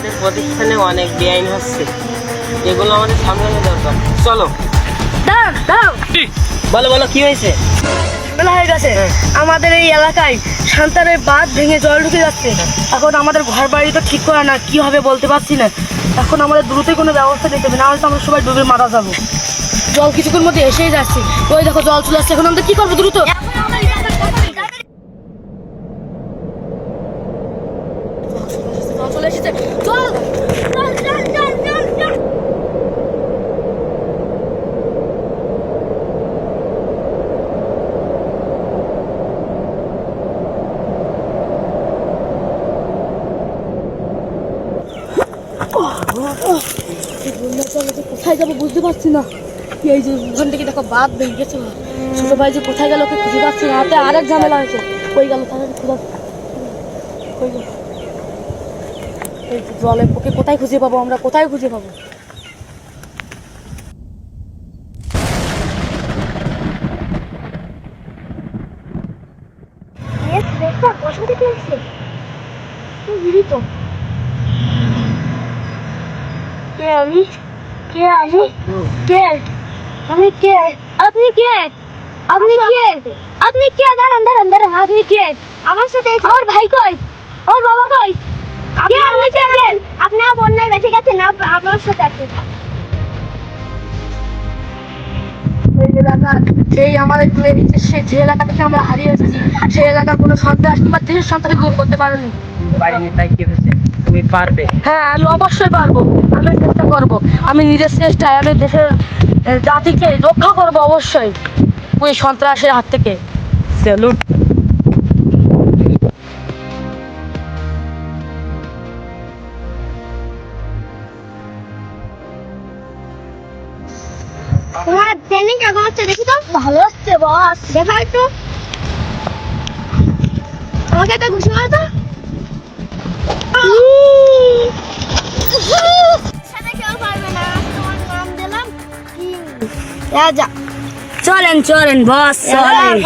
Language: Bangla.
আমাদের প্রতিষ্ঠানে অনেক বেআইন হচ্ছে, এগুলো আমাদের সামলানো দরকার। চলো। দাঁড়াও দাঁড়াও, বলো বলো, কি হয়েছে? বেলা হয়ে গেছে। আমাদের এই এলাকায় সন্তানের বাঁধ ভেঙে জল ঢুকে যাচ্ছে। এখন আমাদের ঘর বাড়ি তো ঠিক করা না, কি হবে বলতে পারছি না। এখন আমাদের দ্রুত কোনো ব্যবস্থা নিতে হবে, না হলে তো আমরা সবাই ডুবে মারা যাবো। জল কিছুক্ষণ মধ্যে এসেই যাচ্ছে, ওই দেখো জল চলে আসছে। এখন আমরা কি করবো দ্রুত? জল চলে এসেছে, চল চল চল চল চল চল। কোথায় যাবো বুঝতে পারছি না। এই যে ওখান থেকে দেখো বাদ ভেঙে গেছে, ছোট ভাই যে কোথায় গেল ওকে খুঁজে পাচ্ছি না। হাতে আরেক ঝামেলা হয়েছে, কই গেল তাড়াতাড়ি খোঁজা, কই গেল? এই যে জলের ওকে কোথায় খুঁজে পাবো আমরা, কোথায় খুঁজে পাবো? বসন্ত কি আসছে? তো কে আমি? কে আমি? কে আমি? কে আপনি? কে আপনি? কে আপনি? কে দাঁড়ান দাঁড়ান দাঁড়ান, আপনি কে? আমার সাথে আমার ভাই কই? ওর বাবা কই? কে আপনি? কে দেন? আপনি বন্যায় বেঁচে গেছেন, আমার সাথে আছে। সেই আমাদের যে এলাকা থেকে আমরা হারিয়ে এসেছি, সেই এলাকার কোনো সন্ত্রাস কিংবা দেশের সন্ত্রাস দূর করতে পারেনি। পারিনি, তাই কি হয়েছে? তুমি পারবে। হ্যাঁ, আমি অবশ্যই পারবো। আমি চেষ্টা করবো, আমি নিজের চেষ্টায় আমি দেশের জাতিকে রক্ষা করবো অবশ্যই ওই সন্ত্রাসের হাত থেকে। স্যালুট। তোমার ট্রেনিং কেমন হচ্ছে দেখি তো? ভালো হচ্ছে বস, দেখা একটু আমাকে একটা ঘুষি মারো তো। সাথে কেউ পারবে না, তোমার নাম দিলাম। চলেন চলেন বস, চলেন।